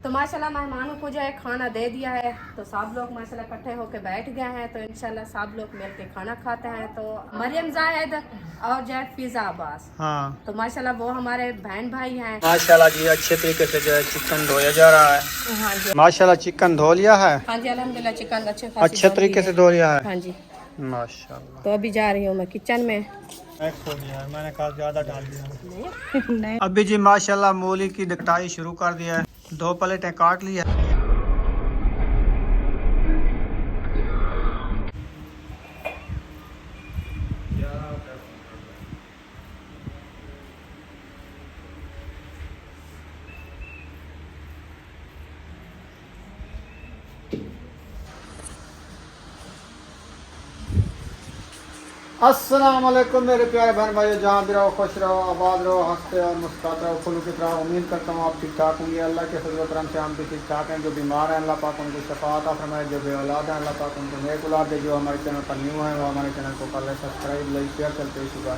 तो माशाल्लाह मेहमानों को जो है खाना दे दिया है, तो सब लोग माशाल्लाह इकट्ठे होकर बैठ गए हैं। तो इंशाल्लाह सब लोग मिल के खाना खाते हैं। तो मरियम जाहिद और जो है फिजा अब्बास, हाँ तो माशाल्लाह वो हमारे बहन भाई हैं। माशाल्लाह जी अच्छे तरीके से जो है चिकन धोया जा रहा है। हाँ जी, माशाल्लाह चिकन धो लिया है। हाँ जी, अल्हम्दुलिल्लाह चिकन अच्छे तरीके से धो लिया है। हाँ जी, माशाल्लाह। तो अभी जा रही हूँ मैं किचन में। मैंने कहा ज्यादा डाल दिया। नहीं, अभी जी माशाल्लाह मूली की कटाई शुरू कर दिया है। 2 प्लेटें काट लिया। अस्सलाम वालेकुम मेरे प्यारे बहन भाई, जहाँ भी रहो खुश रहो, आबाद रहो, हंसते और मुस्कुराते रहो, फुल की तरह। उम्मीद करता हूँ आप ठीक ठाक होंगे। अल्लाह के फजल करम से हम भी ठीक ठाक हैं। जो बीमार हैं अल्लाह पाक उनको शफाअत फरमाए, जो बे औलाद हैं अल्लाह पाक उनको नेक औलाद दे। जो हमारे चैनल पर न्यू है वो हमारे चैनल को कर ले सब्सक्राइब, लाइक शेयर करते हुए शुगर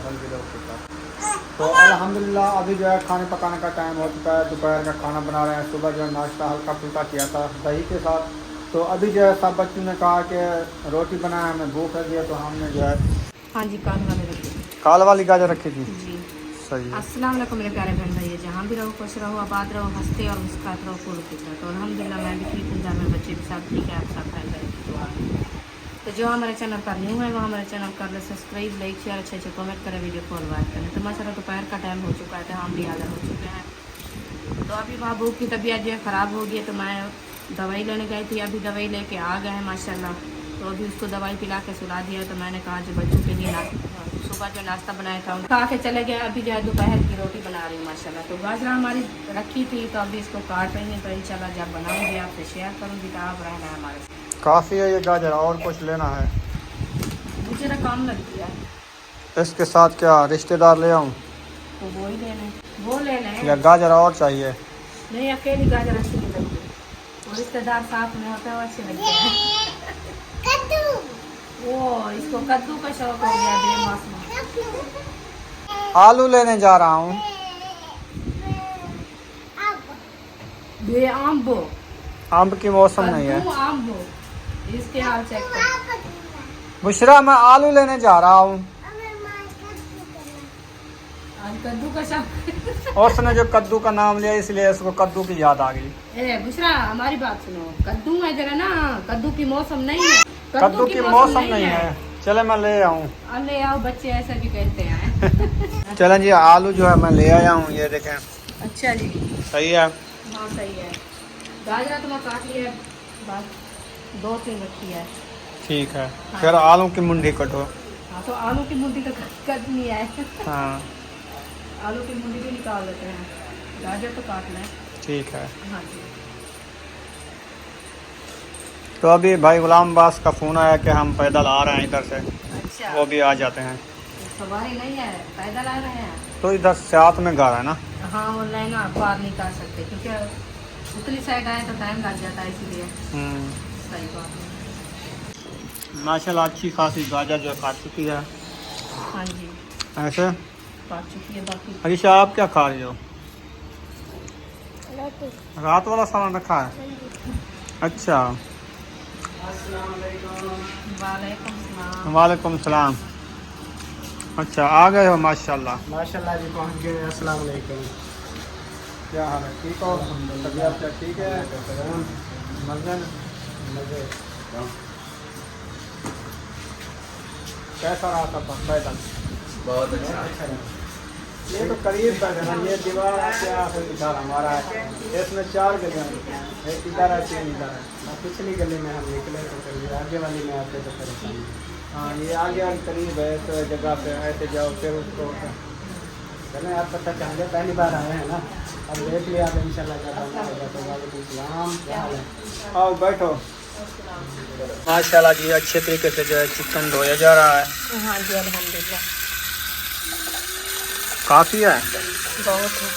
तो अल्हम्दुलिल्लाह अभी जो है खाने पकाने का टाइम हो चुका है। दोपहर का खाना बना रहे हैं। सुबह जो है नाश्ता हल्का फुल्का किया था दही के साथ। तो अभी जो है सब बच्चों ने कहा कि रोटी बनाए, हमें भूख लगी है, तो हमने जो है हाँ जी, कान वाले रखी काल वाली गाजर रखी थी। जी। सही है। अस्सलाम वालेकुम मेरे प्यारे बहन भाई, जहाँ भी रहो खुश रहो, आबाद रहो, हंसते और मुस्कुराते रहो, फूल की तरह। तो अल्हम्दुलिल्लाह मैं भी ठीक हूँ, मेरे बच्चे भी सब ठीक है, आप सब बहन भाई की दुआ है। तो जो हमारे चैनल पर न्यू है वो हमारे चैनल कर ले सब्सक्राइब, लाइक शेयर, अच्छे अच्छे कमेंट करें, वीडियो को लाइक करें। तो माशाल्लाह दोपहर का टाइम हो चुका है, तो हम भी हाजिर हो चुके हैं। तो अभी महबूब की तबीयत जो है ख़राब हो गई है, तो मैं दवाई लेने गई थी, अभी दवाई लेके आ गए हैं माशाल्लाह। तो अभी उसको दवाई पिला के सुला दिया। तो मैंने कहा जो बच्चों के लिए सुबह जो नाश्ता बनाया था खा के चले गए। अभी जो है दोपहर की रोटी बना रही हूँ माशाल्लाह। तो गाजरा हमारी रखी थी, तो अभी इसको काट रही हैं। तो इंशाल्लाह जब बनाऊँगी आपसे शेयर करूँगी। तो आप रहना है हमारे साथ। काफ़ी है ये गाजर, और कुछ लेना है? मुझे ना काम लग गया है। इसके साथ क्या रिश्तेदार ले आऊँ तो वो ही लेना, वो ले लें या गाजर और चाहिए? नहीं, अकेली गाजर अच्छी नहीं लगती, वो रिश्तेदार साथ में होता है वो अच्छे लगते हैं। वो इसको कद्दू का शौक हो गया बेमौसम। आलू लेने जा रहा हूँ। बे आम्बो, आम की मौसम नहीं है। कद्दू आम्बो, इसके हाल चेक कर। बुशरा मैं आलू लेने जा रहा हूँ। आज कद्दू का शौक। उसने जो कद्दू का नाम लिया इसलिए इसको कद्दू की याद आ गई। ए बुशरा हमारी बात सुनो, कद्दू है जरा ना, कद्दू की मौसम नहीं है। कद्दू की मौसम नहीं है। चले मैं ले आऊँ। अब ले आओ, बच्चे ऐसा भी कहते हैं। चलें जी, आलू जो है मैं ले आया हूँ, ये देखें। अच्छा जी, सही है। हाँ सही है। गाजरा तो मैं काट लिया, बस 2-3 रखी है। ठीक है। हाँ। फिर आलू की मुंडी कटो। हाँ तो आलू की मुंडी तो कटनी है। हाँ आलू की मुंडी भी निकाल लेते हैं, गाजर तो काट लें। ठीक है। हाँ जी। तो अभी भाई गुलाम अब्बास का फ़ोन आया कि हम पैदल आ रहे हैं इधर से, अच्छा, वो भी आ जाते हैं। सवारी नहीं है, पैदल आ रहे हैं। तो इधर साथ में घर है ना। हाँ ऑनलाइन आप पार नहीं कर सकते, क्योंकि उतनी साइड आए तो टाइम लग जाता है, इसीलिए। सही बात है। माशाल्लाह अच्छी खासी गाजर जो काट चुकी है। हाँ जी, ऐसे काट चुकी है। बाकी हरीशा आप क्या खा रही हो? रात वाला सामान रखा है। अच्छा, वालेकुम सलाम। वालेकुम सलाम। अच्छा आ गए हो माशाल्लाह। माशाल्लाह जी पहुंच गए। अस्सलाम वालेकुम। क्या हाल है? ठीक हो? तबीयत क्या ठीक है? मर्जन मजे कैसा रहा था पैदल? बहुत अच्छा है। ये तो करीब तक है ना, ये दीवार क्या है, इधर हमारा है, इसमें 4 गलियाँ हैं, एक इधर है 3 इधर है। पिछली गली में हम निकले तो फिर आगे वाली में आते तो परेशानी। हाँ ये आगे वाली करीब है, तो जगह पे ऐसे जाओ फिर उसको। चलें आप पता चाहेंगे, पहली बार आए हैं ना, अब देख लिया आप इंशाल्लाह जब आएगा तो। वालेकुम सलाम, क्या हाल है? आओ बैठो। माशाल्लाह जी अच्छे तरीके से जो है चिकन धोया जा रहा है। हाँ जी, अल्हम्दुलिल्लाह काफ़ी है, बहुत है।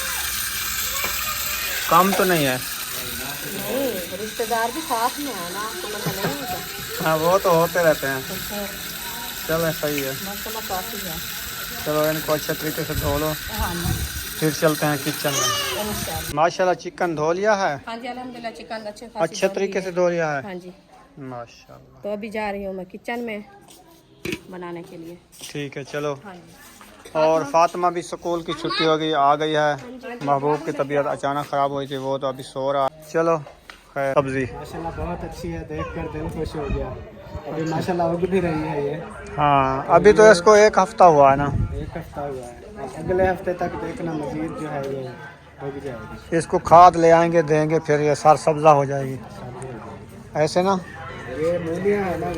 कम तो नहीं है। नहीं, रिश्तेदार भी साथ में है ना, आपको पता नहीं होता। हाँ वो तो होते रहते हैं। तो फिर चलो सही है। मसाला काफ़ी है। चलो इनको अच्छे तरीके से धो लो। हाँ जी। फिर चलते हैं किचन में। इंशाल्लाह। माशाल्लाह चिकन धो लिया है, हाँ जी अल्हम्दुलिल्लाह चिकन अच्छे तरीके से धो लिया है। हाँ जी। माशाल्लाह। तो अभी जा रही हूँ मैं किचन में बनाने के लिए। ठीक है चलो। हाँ जी। और फातिमा भी स्कूल की छुट्टी हो गई, आ गई है। महबूब की तबीयत अचानक ख़राब हुई थी, वो तो अभी सो रहा है। चलो खैर। सब्जी माशाल्लाह बहुत अच्छी है, देखकर दिल खुश हो गया। अभी माशाल्लाह उग भी रही है ये। हाँ अभी तो इसको 1 हफ्ता हुआ है ना। 1 हफ्ता हुआ है, अगले हफ्ते तक देखना मजीद जो है ये उग जाएगी। इसको खाद ले आएंगे देंगे, फिर ये सार सब्जा हो जाएगी ऐसे ना। ये मूलियाँ है ना,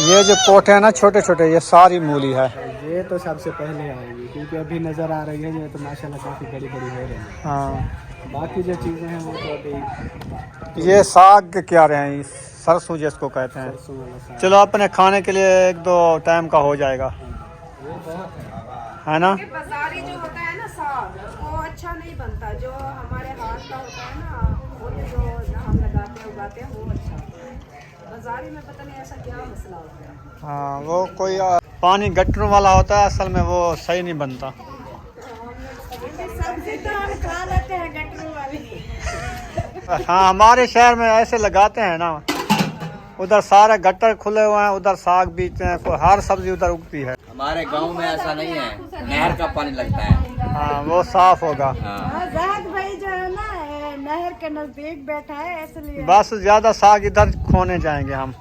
ये जो पोटे हैं ना छोटे छोटे, ये सारी मूली है। ये तो सबसे पहले आएगी क्योंकि अभी नज़र आ रही है ये तो माशाल्लाह काफ़ी बड़ी बड़ी हो रही है। हाँ बाकी जो चीज़ें हैं वो तो अभी ये साग के क्या रहे हैं, सरसों जिसको कहते हैं। सरसों वाला साग। चलो अपने खाने के लिए 1-2 टाइम का हो जाएगा, ये बहुत है ना। बाजारी जो होता है ना साग वो अच्छा नहीं बनता, जो हमारे हाथ का होता है ना वो जो हम लगाते हैं उगाते हैं वो अच्छा होता है। बाजारी में पता नहीं ऐसा क्या मसला होता है। हाँ वो कोई पानी गटरों वाला होता है, असल में वो सही नहीं बनता। सब्जी तो हम खा लेते हैं गटरू वाली। हाँ हमारे शहर में ऐसे लगाते हैं ना, उधर सारे गटर खुले हुए हैं, उधर साग बीजते हैं, कोई हर सब्जी उधर उगती है। हमारे गांव में ऐसा नहीं है, नहर का पानी लगता है। हाँ वो साफ होगा। हाँ। जहाज भाई जो है ना नहर के नजदीक बैठा है इसलिए। बस ज्यादा साग इधर खोने जाएंगे हम,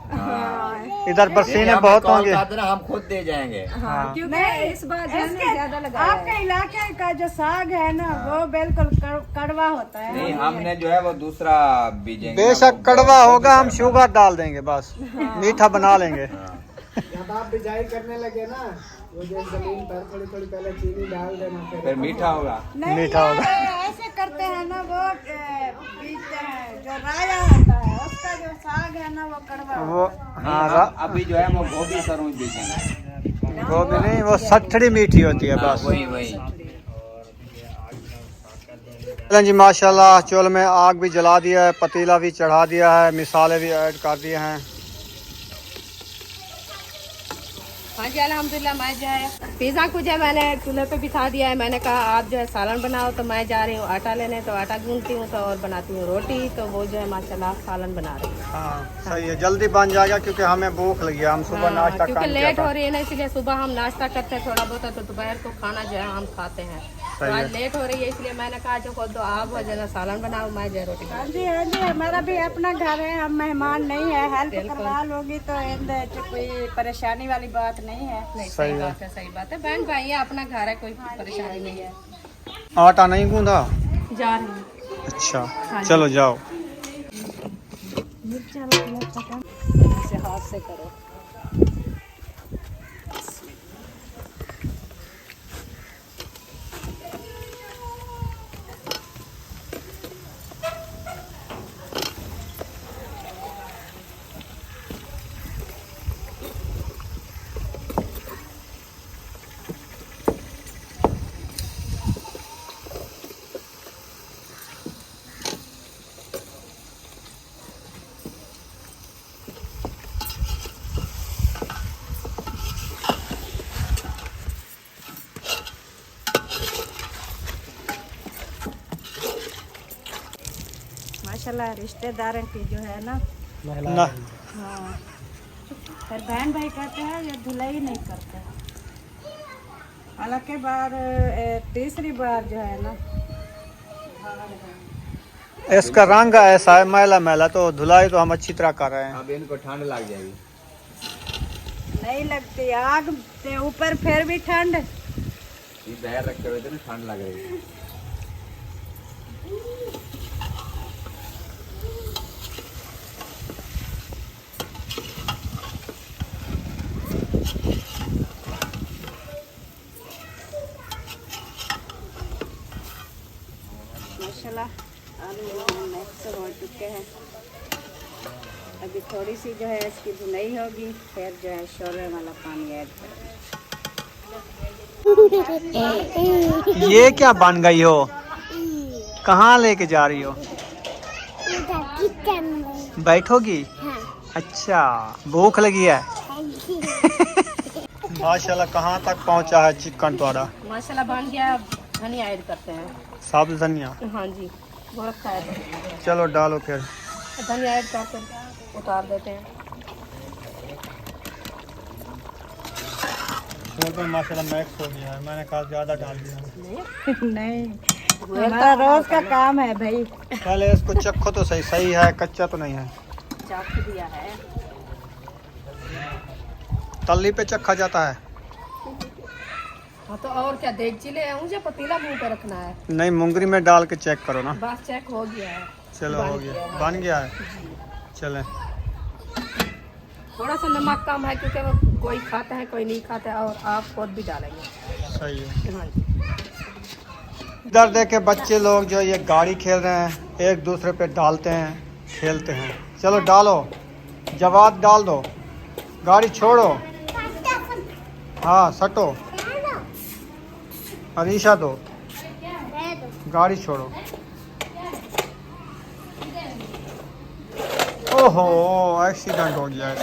इधर बरसीने बहुत होंगे। हम खुद दे जाएंगे। हाँ क्योंकि इस बार ज्यादा लगा आपके इलाके का जो साग है ना वो बिल्कुल कड़वा होता है। नहीं हमने जो है वो दूसरा बीजेंगे। बेशक कड़वा होगा, हम शुगर डाल देंगे बस, मीठा बना लेंगे। जब आप बिजाई करने लगे ना वो जो जमीन पर थोड़ी थोड़ी पहले चीनी डाल देना, फिर मीठा होगा। मीठा होगा। ऐसे करते हैं ना वो बीजते हैं जो राया होता है उसका जो साग है ना वो कड़वा वो हाँ अभी जो है वो गोभी सरूं बीजेंगे। गोभी नहीं, वो सठड़ी मीठी होती है बस। वही वही। चलें जी माशाल्लाह, चूल्हे में आग भी जला दिया है, पतीला भी चढ़ा दिया है, मिसाले भी ऐड कर दिए हैं। हाँ जी अल्हम्दुलिल्लाह। मैं जो है पिज़्ज़ा को जो है मैंने चूल्हे पे बिठा दिया है। मैंने कहा आप जो है सालन बनाओ, तो मैं जा रही हूँ आटा लेने, तो आटा गूंथती हूँ तो और बनाती हूँ रोटी, तो वो जो है माशाल्लाह सालन बना रही है। हाँ सही है, जल्दी बन जाएगा क्योंकि हमें भूख लगी है। हम सुबह नाश्ता क्योंकि काम किया लेट था। हो रही है ना, इसलिए सुबह हम नाश्ता करते हैं थोड़ा बहुत, तो दोपहर को खाना जो है हम खाते हैं। तो आज लेट हो रही है इसलिए मैंने कहा जो खुद आप हो जाना सालन बनाओ, मैं जो रोटी। हाँ जी हाँ जी, हमारा भी अपना घर है, हम मेहमान नहीं है, हेल्प करवा लोगी तो कोई परेशानी वाली बात नहीं है। नहीं सही बात है, सही बात है। बहन भाई है, अपना घर है, कोई परेशानी नहीं है। आटा नहीं गूंदा? जा रही हूँ। अच्छा चलो जाओ। ऐसे हाथ से करो। माशाल्लाह रिश्तेदारों की जो है ना ना हाँ, फिर बहन भाई कहते हैं ये धुलाई नहीं करते। हालांकि बार तीसरी बार जो है ना इसका रंग ऐसा है मैला मैला, तो धुलाई तो हम अच्छी तरह कर रहे हैं। अब इनको ठंड लग जाएगी। नहीं लगती आग के ऊपर, फिर भी ठंड। ये बाहर रखे हुए थे ना, ठंड लग रही है। माशाल्लाह आलू मिक्स हो चुके हैं। अभी थोड़ी सी जो है इसकी भुनाई होगी, फिर जो है शोरबे वाला पानी ऐड करेंगे। ये क्या बन गई हो? कहाँ लेके जा रही हो? बैठोगी? अच्छा भूख लगी है। माशाल्लाह कहाँ तक पहुँचा है चिकन तुम्हारा? माशाल्लाह बन गया धनिया ऐड करते हैं। साबुत धनिया। हाँ जी, बहुत अच्छा है। चलो डालो फिर। धनिया ऐड करके उतार देते हैं। शोरबा माशाल्लाह मैक्स हो गया है, मैंने कहा ज़्यादा डाल दिया। नहीं, हमारा रोज का काम है भाई। पहले इसको चखो तो सही, सही है, कच्चा तो नहीं है। चाकू दिया है। तल्ली पे चखा जाता है। हाँ तो और क्या, देगची ले आऊँ या पतीला मुंह पे रखना है? नहीं, मुंगरी में डाल के चेक करो ना। बस चेक हो गया है। चलो हो गया, बन गया है। चलें। थोड़ा सा नमक कम है क्योंकि वो कोई खाता है कोई नहीं खाता है, और आप खुद भी डालेंगे। सही है। हाँ जी। इधर देखे बच्चे लोग जो ये गाड़ी खेल रहे हैं, एक दूसरे पे डालते हैं, खेलते हैं। चलो डालो, जवाब डाल दो, गाड़ी छोड़ो। हाँ सटो, अरीशा दो, गाड़ी छोड़ो। ओहो, एक्सीडेंट हो गया है।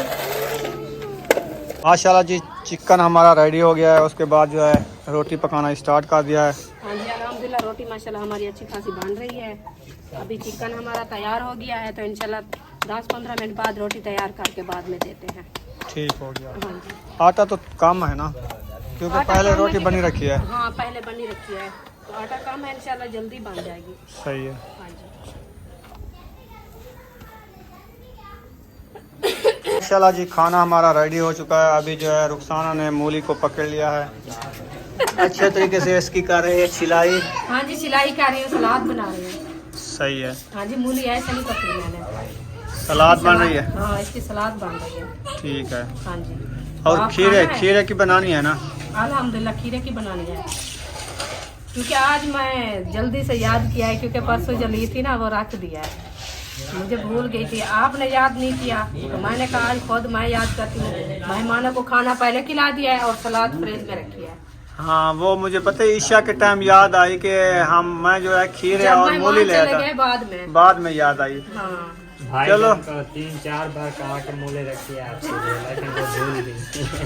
माशाल्लाह जी, चिकन हमारा रेडी हो गया है। उसके बाद जो है रोटी पकाना स्टार्ट कर दिया है। हाँ जी, अल्हम्दुलिल्लाह रोटी माशाल्लाह हमारी अच्छी खासी बन रही है। अभी चिकन हमारा तैयार हो गया है, तो इंशाल्लाह 10-15 मिनट बाद रोटी तैयार करके बाद में देते हैं। ठीक हो गया। हाँ जी। आटा तो कम है ना, क्योंकि आटा पहले कम रोटी है बनी क्योंकि- रखी है। हाँ पहले बनी रखी है, तो आटा कम है, इंशाल्लाह जल्दी बन जाएगी। सही है। हाँ जी। माशाल्लाह जी, खाना हमारा रेडी हो चुका है। अभी जो है रुखसाना ने मूली को पकड़ लिया है, अच्छे तरीके से इसकी कर रही है सिलाई। हाँ जी, सिलाई कर रही हूँ, सलाद बना रही हूँ। सही है। हाँ जी, मूली ऐसे नहीं पकड़ी मैंने। सलाद बन रही है। हाँ, इसकी सलाद बन रही है। ठीक है। हाँ जी। और आप खीरे, खाना है? खीरे की बनानी है ना? अल्हम्दुलिल्लाह खीरे की बनानी है, क्योंकि आज मैं जल्दी से याद किया है, क्योंकि परसों जो ली थी ना वो रख दिया है, मुझे भूल गई थी। आपने याद नहीं किया तो मैंने कहा आज खुद मैं याद करती हूँ। मेहमानों को खाना पहले खिला दिया है और सलाद फ्रिज में रखी है। हाँ, वो मुझे पता है, ईशा के टाइम याद आई कि मैं जो है खीरे जब और मेहमान मूली ले चले था, गए बाद में। याद आई। हाँ चलो। 3-4 बार कहा के मूले रखी है आपसे, लेकिन वो भूल गई।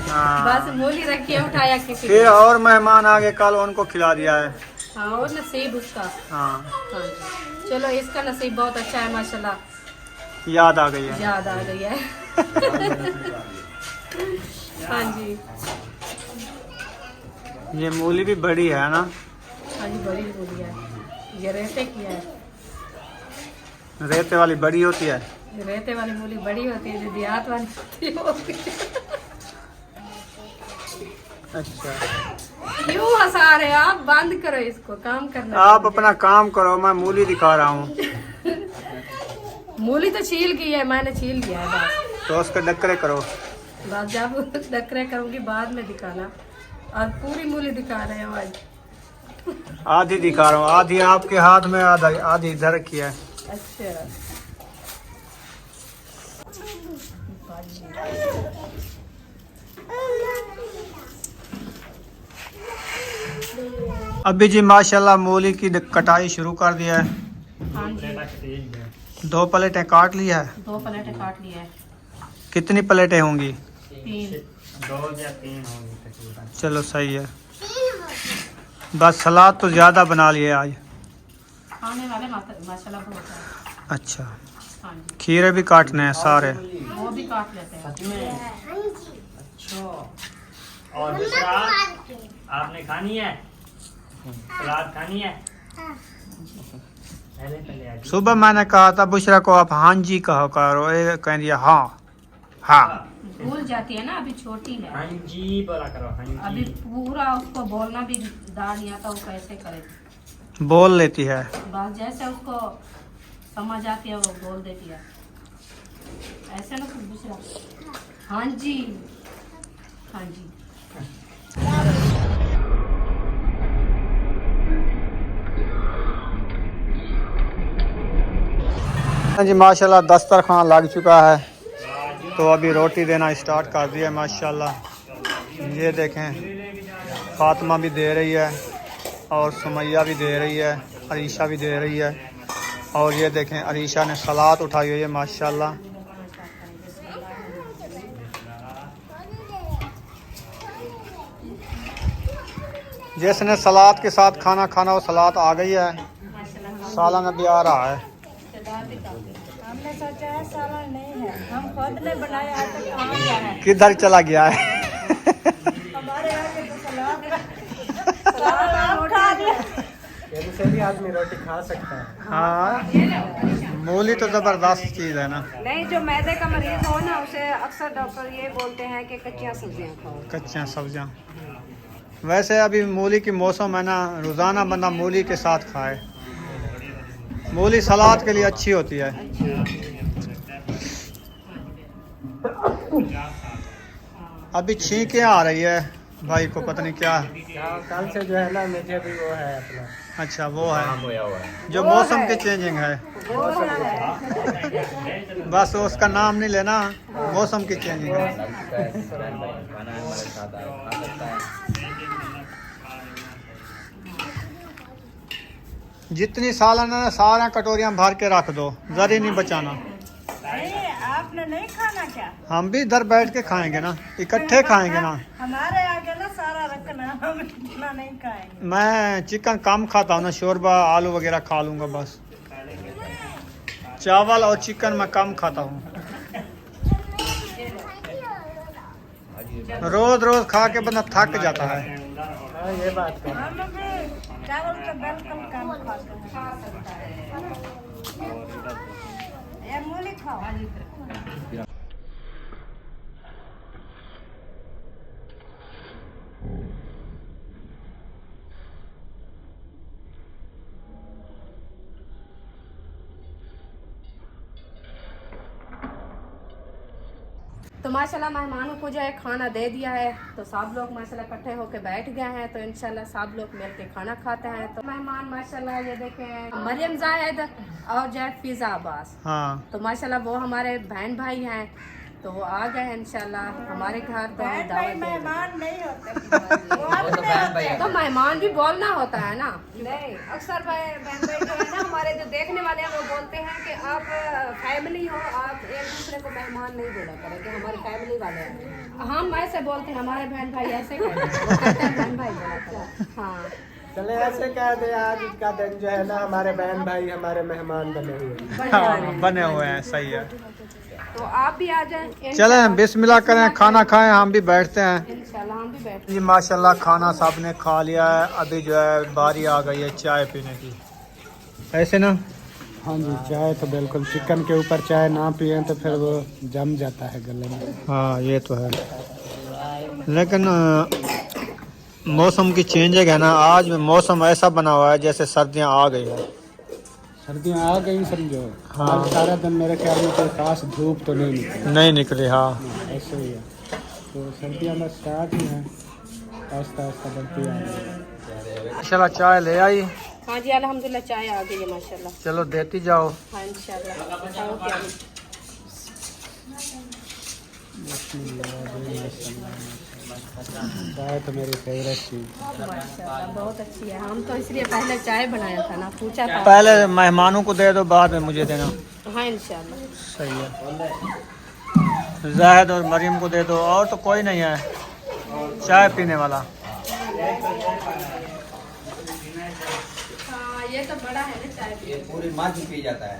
हाँ, बस मूली रखी है, उठाया किसी फिर और मेहमान आ गए, कल उनको खिला दिया है। हाँ, और नसीब उसका। हाँ, हाँ जी, चलो इसका नसीब बहुत अच्छा है माशाल्लाह, याद आ गई है। याद आ गई है। हाँ जी। ये मूली भी बड़ी है ना? हाँ जी, बड़ी मूली है, ये रेते की है। रेते वाली बड़ी होती है। रेते वाली मूली बड़ी होती है, जो देहात वाली होती है। अच्छा, क्यों हंसा रहे हो आप? बंद करो इसको, काम करना। आप अपना काम करो, मैं मूली दिखा रहा हूँ। मूली तो छील गई है, मैंने छील लिया है बस। तो उसके डकरे करो। बस जब डकरे करूंगी बाद में दिखाना, और पूरी मूली दिखा रहे हो आज। आधी दिखा रहा हूँ, आधी आपके हाथ में, आधी इधर रखी है। अच्छा, अभी जी माशाल्लाह मूली की कटाई शुरू कर दिया है। हाँ जी, 2 प्लेटें काट लिया है। 2 प्लेटें काट लिया है। कितनी प्लेटें होंगी? 3। 2 या 3 होंगी तकरीबन। चलो सही है। बस सलाद तो ज़्यादा बना लिए आज। खाने वाले माशाल्लाह बहुत है। अच्छा, हाँ जी, खीरे भी काटने हैं सारे। वो भी काट लेते हैं। अच्छा, और दूसरा आपने खानी है, सलाद खानी है? पहले आज सुबह मैंने कहा था बुशरा को आप हाँ जी कहो करो, ये कह दिया हाँ हाँ। भूल जाती है ना, अभी छोटी है। हाँ जी बोला करो, हाँ अभी जी। पूरा उसको बोलना भी दाल नहीं आता, वो कैसे करे? बोल लेती है। बस जैसे उसको समझ आती है वो बोल देती है, ऐसे ना कुछ दूसरा। हाँ जी, हाँ जी। हाँ जी, माशाल्लाह दस्तरखान लग चुका है, तो अभी रोटी देना स्टार्ट कर दिया माशाल्लाह। ये देखें, फातिमा भी दे रही है और सुमैया भी दे रही है, अरीशा भी दे रही है, और ये देखें अरीशा ने सलाद उठाई हुई है माशाल्लाह। जिसने सलाद के साथ खाना खाना वो सलाद आ गई है, माशाल्लाह। सालन अभी आ रहा है। हमने सोचा है सालन नहीं है, हम खुद ने बनाया है तो कहाँ गया है। किधर चला गया है? हमारे यहाँ के तो सलाद आप खा रहे हैं। से भी आदमी रोटी खा सकता है। हाँ, मूली तो ज़बरदस्त चीज़ है ना। नहीं, जो मैदे का मरीज हो ना उसे अक्सर डॉक्टर ये बोलते हैं कि कच्चियाँ सब्जियाँ खाओ। कच्चा सब्जियाँ। वैसे अभी मूली की मौसम है ना, रोज़ाना बंदा मूली के साथ खाए। मूली सलाद के लिए अच्छी होती है। अभी छींकें आ रही है भाई को, पता नहीं क्या। कल से जो है ना मुझे भी वो है अपना। अच्छा, वो है होया हुआ है। जो मौसम की चेंजिंग है, बस उसका नाम नहीं लेना, मौसम की चेंजिंग है। खाना है हमारे साथ आए, खा सकता है। जितनी सालन है सारा कटोरियाँ भर के रख दो, जरी नहीं बचाना। आपने नहीं खाना क्या? हम भी इधर बैठ के खाएंगे ना, इकट्ठे खाएंगे ना। हमारे आगे ना सारा रखना, हम इतना नहीं खाएंगे। मैं चिकन कम खाता हूँ ना, शोरबा आलू वगैरह खा लूँगा बस। चावल और चिकन मैं कम खाता हूँ। रोज रोज खा के बंदा थक जाता है। हाँ, ये बात है। हम भी चावल तो बिल्कुल कम खाते हैं। ये मूली खाओ। तो माशाल्लाह मेहमानों को जो है खाना दे दिया है, तो सब लोग माशाल्लाह इकट्ठे होके बैठ गए हैं। तो इंशाल्लाह सब लोग मिल के खाना खाते हैं। तो मेहमान माशाल्लाह ये देखें, मरियम जायद और जो है फिजा अब्बास, हाँ, तो माशाल्लाह वो हमारे बहन भाई हैं, तो वो आ गए हैं इंशाल्लाह हमारे घर। तो हम दावत दे मेहमान नहीं होते। वो तो बहन भाई है। तो मेहमान भी बोलना होता है ना। नहीं, अक्सर बहन भाई जो है ना हमारे जो देखने वाले हैं वो बोलते हैं कि आप फैमिली हो, आप एक दूसरे को मेहमान नहीं बोला करें कि हमारे फैमिली वाले हैं। हम ऐसे बोलते हैं, हमारे बहन भाई ऐसे कहते हैं, वो कहते हैं बहन भाई बोला करो। हाँ, चले ऐसे कह दे, आज का दिन जो है ना हमारे बहन भाई हमारे मेहमान बने हुए हैं। हाँ, बने हुए हैं, सही है। तो आप भी आ जाएं। चलें बिस्मिल्लाह करें, खाना खाएं, हम भी बैठते हैं। इंशाल्लाह हम भी बैठ। जी माशाल्लाह खाना सब ने खा लिया है। अभी जो है बारी आ गई है चाय पीने की, ऐसे ना। हाँ जी, चाय तो बिल्कुल, चिकन के ऊपर चाय ना पिए तो फिर वो जम जाता है गले में। हाँ, ये तो है। लेकिन मौसम की चेंजिंग है ना, आज मौसम ऐसा बना हुआ है जैसे सर्दियाँ आ गई है। सर्दियाँ आ गई समझो। हाँ। आज सारा दिन मेरे ख्याल में कोई खास धूप तो नहीं निकली। नहीं निकली, हाँ। ऐसे ही है, तो सर्दियाँ बस स्टार्ट ही हैं, आहिस्ता आहिस्ता बढ़ती आ रही है। माशाल्लाह चाय ले आई। हाँ जी, अल्हम्दुलिल्लाह चाय आ गई है माशाल्लाह। चलो देती जाओ। हाँ इंशाल्लाह। बताओ क्या है? चाय तो मेरी फेवरेट चीज़। माशाल्लाह बहुत अच्छी है। हम तो इसलिए पहले चाय बनाया था ना, पूछा था। पहले मेहमानों को दे दो, बाद में मुझे देना। हाँ इंशाल्लाह। सही है। जाहिद और मरीम को दे दो, और तो कोई नहीं है चाय पीने वाला। हाँ, ये तो बड़ा है ना चाय। ये पूरी मर्ज पी जाता है।